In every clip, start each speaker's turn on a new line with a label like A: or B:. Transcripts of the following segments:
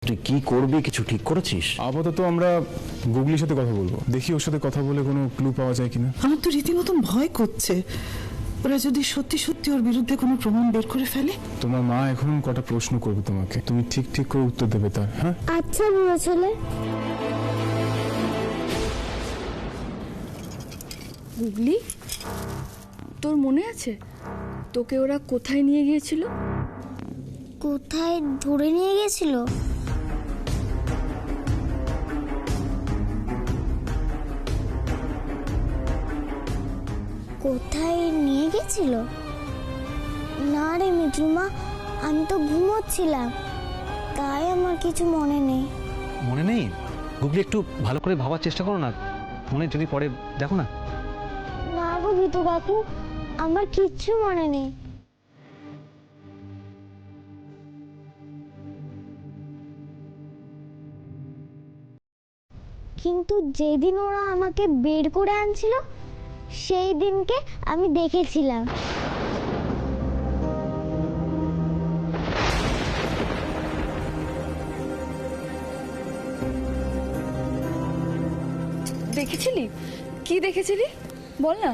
A: তুই কি করবি কিছু ঠিক করেছিস?
B: আপাতত আমরা গুগলির সাথে কথা বলবো, দেখি ওর সাথে কথা বলে কোনো ক্লু পাওয়া যায় কিনা।
C: আমার তো রীতিমতন ভয় করছে, ওরা যদি সত্যি সত্যি ওর বিরুদ্ধে কোনো প্রমাণ বের করে ফেলে।
B: তোমার মা এখন কটা প্রশ্ন করবে তোমাকে, তুমি ঠিক ঠিক করে উত্তর দেবে তার। হ্যাঁ
D: আচ্ছা বুড়ো ছেলে।
E: গুগলি, তোর মনে আছে তোকে ওরা কোথায় নিয়ে গিয়েছিল?
D: কোথায় ধরে নিয়ে গেছিল? কোথায় নিয়ে গেছিল? না রে মিঠুমা, আমি তো ঘুমোচ্ছিলাম, তাই আমার কিছু মনে নেই।
F: মনে নেই? গুগলি, একটু ভালো করে ভাবার চেষ্টা করো না, মনে যদি পড়ে দেখো না।
D: না গো ভিতু কাকু, আমার কিচ্ছু মনে নেই। কিন্তু যেদিন ওরা আমাকে বের করে আনছিল সেই দিনকে আমি দেখেছিলাম।
E: দেখেছিলি? কি দেখেছিলি বল না।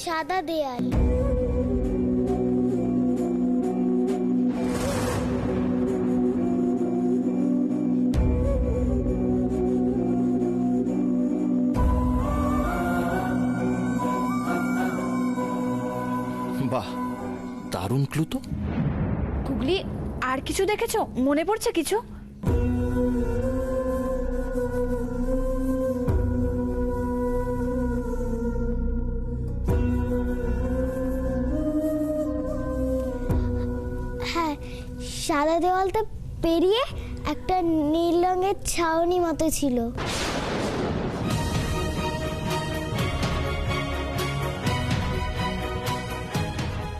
D: সাদা দেয়াল।
A: বাহ, দারুণ ক্লু তো।
E: গুগলি, আর কিছু দেখেছো? মনে পড়ছে কিছু?
D: হ্যাঁ, সাদা দেওয়ালটা পেরিয়ে একটা নীল রঙের ছাউনি মতো ছিল।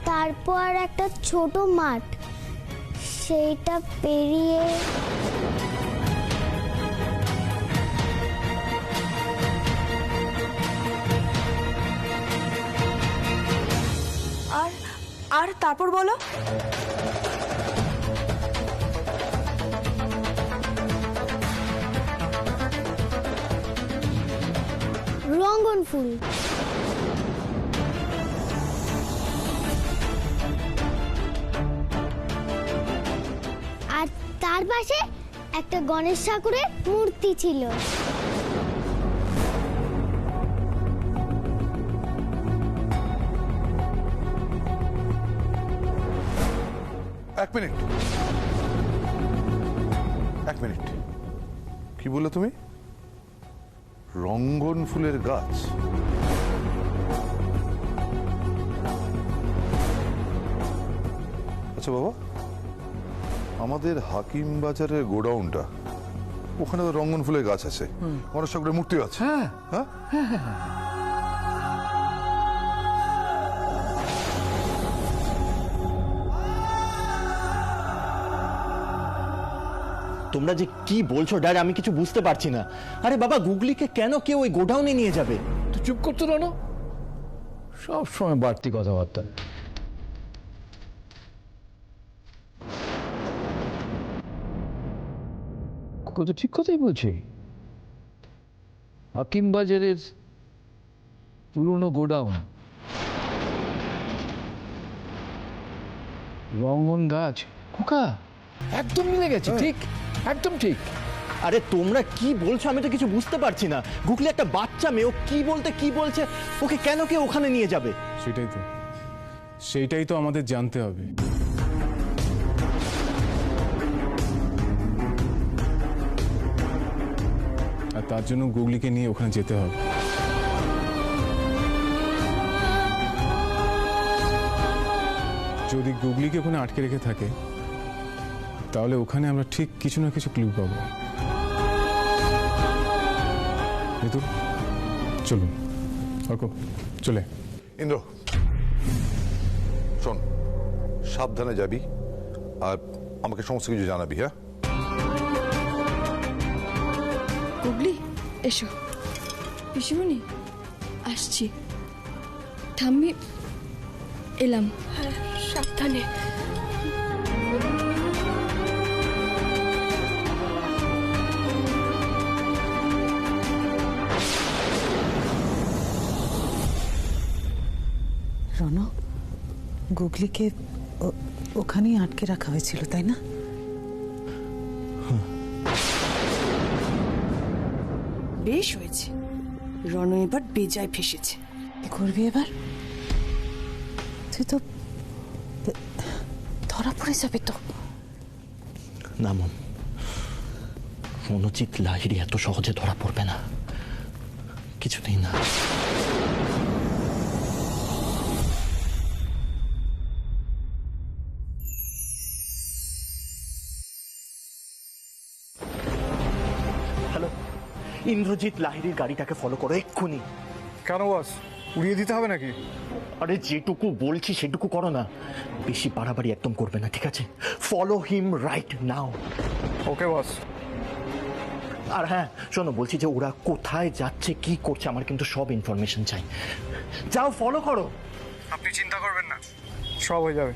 D: তারপর একটা ছোট মাঠ, সেইটা পেরিয়ে
E: আর আর তারপর বলো।
D: রঙ্গন ফুল। আর তার পাশে একটা গণেশ ঠাকুরের মূর্তি ছিল।
G: এক মিনিট, এক মিনিট, কি বললে তুমি? রঙ্গন ফুলের গাছ? আচ্ছা বাবা, আমাদের হাকিম বাজারের গোডাউনটা, ওখানে তো রঙ্গন ফুলের গাছ আছে, গণেশ ঠাকুরের মূর্তি আছে। হ্যাঁ,
A: তোমরা যে কি বলছো ড্যাড, আমি কিছু বুঝতে পারছি না। আরে বাবা, গুগলিকে কেন কেউ ওই গোডাউনে নিয়ে যাবে?
H: তো চুপ করতে রানো, সব সময় বাড়তি কথাবার্তা। কত ঠিক কথাই বলছি। হাকিম বাজারের পুরনো গোডাউন, রঙ্গন গাছ, খোকা একদম মিলে গেছে। ঠিক, একদম ঠিক।
A: আরে তোমরা কি বলছো, আমি তো কিছু বুঝতে পারছি না। গুগলি একটা বাচ্চা মেয়ে, ও কি বলতে কি বলছে, ওকে কেন কেউ ওখানে নিয়ে যাবে?
B: সেইটাই তো আমাদের জানতে হবে। আর তার জন্য গুগলিকে নিয়ে ওখানে যেতে হবে। যদি গুগলিকে ওখানে আটকে রেখে থাকে তাহলে ওখানে আমরা ঠিক কিছু না কিছু ক্লু পাবো। চলুন চলে।
G: ইন্দ্র শোন, সাবধানে যাবি আর আমাকে সমস্ত কিছু জানাবি। হ্যাঁ
E: গুগলি, এসো। পিসিমণি, আসছি। ঠাম্মি, এলাম। সাবধানে।
C: গুগলিকে ওখানেই আটকে রাখা হয়েছিল, তাই না?
I: বেশ হয়েছে, রণ এবার বেজায় ফেসেছে।
C: কি করবি এবার? তুই তো ধরা পড়ে যাবে তো।
A: না মন, রণজিৎ লাহিড়ী এত সহজে ধরা পড়বে না, কিছুতেই না। হ্যালো, ইন্দ্রজিৎ লাহিড়ীর গাড়িটাকে ফলো করো এক্ষুনি।
J: কেন বস, উড়িয়ে দিতে হবে নাকি?
A: আরে যেটুকু বলছি সেটুকু করো না, বেশি বাড়াবাড়ি একদম করবে না, ঠিক আছে? Follow him right now.
J: ওকে বস।
A: আর হ্যাঁ শোনো, বলছি যে ওরা কোথায় যাচ্ছে, কি করছে, আমার কিন্তু সব ইনফরমেশন চাই। যাও ফলো করো।
J: আপনি চিন্তা করবেন না, সব হয়ে যাবে।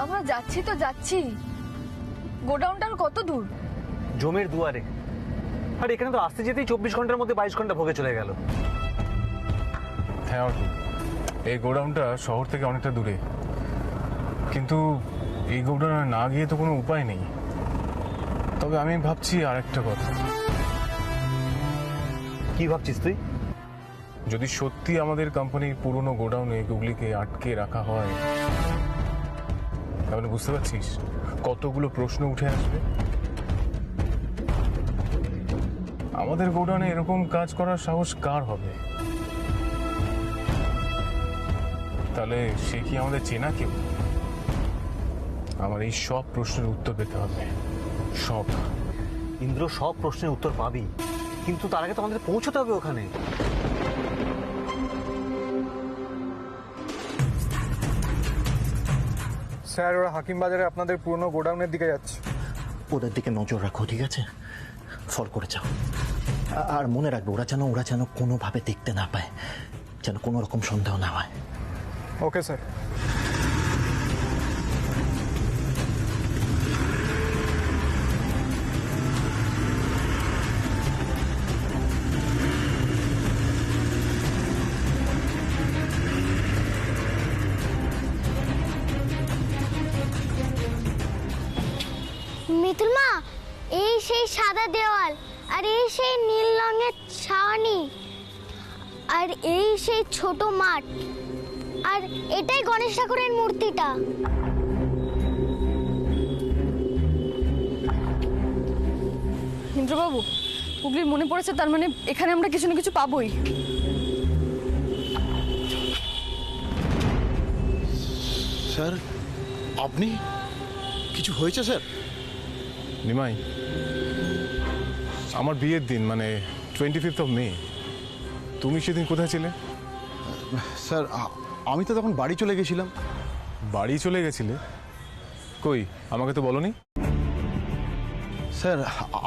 E: আমরা যাচ্ছি তো যাচ্ছি, গোডাউনটার কত দূর?
F: জমির দুয়ারে। আর এখানে তো আসতে যেতেই 24 ঘন্টার মধ্যে 22 ঘন্টা ভোগে চলে গেল।
B: হ্যাঁ অর্ক, এই গোডাউনটা শহর থেকে অনেকটা দূরে, কিন্তু এই গোডাউনে না গিয়ে তো কোনো উপায় নেই। তবে আমি ভাবছি আরেকটা কথা।
F: কি ভাবছিস তুই?
B: যদি সত্যি আমাদের কোম্পানির পুরনো গোডাউনে গুগলিকে আটকে রাখা হয়, তাহলে বুঝতে পারছিস কতগুলো প্রশ্ন উঠে আসবে। আমাদের গোডাউনে এরকম কাজ করার সাহস কার হবে? তাহলে সে কি আমাদের চেনা কেউ? আমার এই সব প্রশ্নের উত্তর পেতে হবে, সব।
F: ইন্দ্র, সব প্রশ্নের উত্তর পাবি, কিন্তু তার আগে তো আমাদের পৌঁছতে হবে ওখানে।
J: স্যার, ওরা হাকিম বাজারে আপনাদের পুরনো গোডাউনের দিকে যাচ্ছে।
A: ওদের দিকে নজর রাখো, ঠিক আছে? ফলো করে যাও। আর মনে রাখবে, ওরা যেন কোনোভাবে দেখতে না পায়, যেন কোনো রকম সন্দেহ না হয়।
J: Okay sir.
D: মিতুল মা, এই সেই সাদা দেওয়াল, আর এই সেই নীল রঙের ছাউনি, আর এই সেই ছোট মাঠ, আর এটাই গণেশ ঠাকুরের মূর্তিটা।
E: ইন্দ্রবাবু, গুগলির মনে পড়েছে, তার মানে এখানে আমরা কিছু না কিছু পাবোই।
K: স্যার, আপনি কিছু হয়েছে স্যার?
B: নিমাই, আমার বিয়ের দিন মানে 25th of May, তুমি সেদিন কোথায় ছিলে?
K: স্যার, আমি তো তখন বাড়ি চলে গেছিলাম।
B: বাড়ি চলে গেছিলে? কই, আমাকে তো বলনি।
K: স্যার,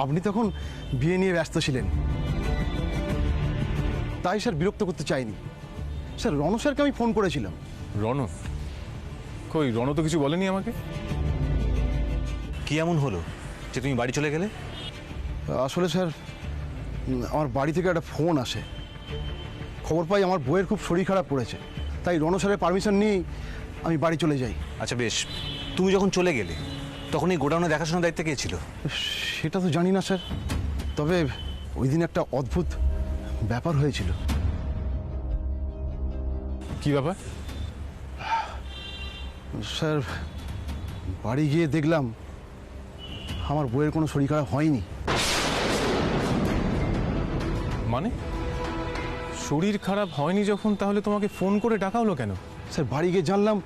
K: আপনি তখন বিয়ে নিয়ে ব্যস্ত ছিলেন, তাই স্যার বিরক্ত করতে চাইনি। স্যার, রণ স্যারকে আমি ফোন করেছিলাম।
B: রণ? কই, রণ তো কিছু বলেনি আমাকে।
F: কি এমন হলো যে তুমি বাড়ি চলে গেলে?
K: আসলে স্যার, আমার বাড়ি থেকে একটা ফোন আসে, খবর পাই আমার বউয়ের খুব শরীর খারাপ করেছে, তাই রণ স্যারের পারমিশন নিয়েই আমি বাড়ি চলে যাই।
F: আচ্ছা বেশ, তুমি যখন চলে গেলে তখন এই গোডাউনে দেখাশোনার দায়িত্ব কে ছিল?
K: সেটা তো জানি না স্যার, তবে ওই দিন একটা অদ্ভুত ব্যাপার হয়েছিল।
B: কি ব্যাপার?
K: স্যার, বাড়ি গিয়ে দেখলাম আমার বউয়ের কোনো শরীর খারাপ হয়নি।
B: মানে শরীর খারাপ হয়নি যখন তাহলে তোমাকে ফোন করে ডাকা হলো কেন?
K: স্যার বাড়ি গিয়ে জানলাম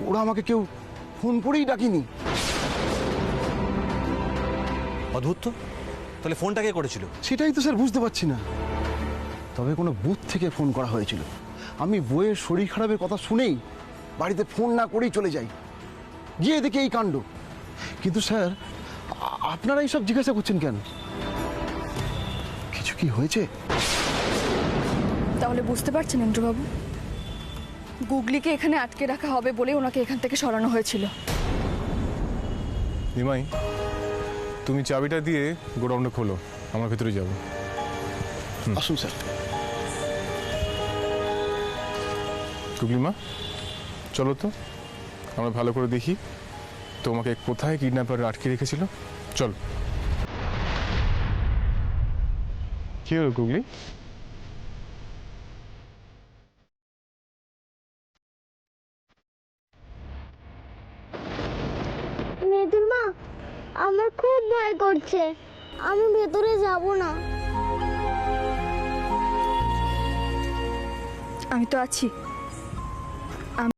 K: ওরা আমাকে কেউ ফোন করেই ডাকিনি।
F: অদ্ভুত তো, তাহলে ফোনটা কে করেছিল?
K: সেটাই তো স্যার বুঝতে পারছি না। তবে কোনো বুথ থেকে ফোন করা হয়েছিল। আমি বইয়ের শরীর খারাপের কথা শুনেই বাড়িতে ফোন না করেই চলে যাই, গিয়ে দেখি এই কাণ্ড। কিন্তু স্যার আপনারা এইসব জিজ্ঞাসা করছেন কেন? কিছু কি হয়েছে?
E: তাহলে বুঝতে পারছেন ইন্দ্রবাবু, গুগলিকে এখানে আটকে রাখা হবে বলে ওনাকে এখান থেকে সরানো হয়েছিল।
B: নিমাই, তুমি চাবিটা দিয়ে গোডাউনটা খোলো, আমার ভেতরে যাব।
K: আসুন স্যার।
B: গুগলি মা, চলো তো আমরা ভালো করে দেখি তোমাকে কোথায় কিডন্যাপার আটকে রেখেছিল। চল। কি হলো গুগলি?
D: মেয়েদের মা, আমার খুব ভয় করছে, আমি ভেতরে যাব না।
E: আমি তো আছি।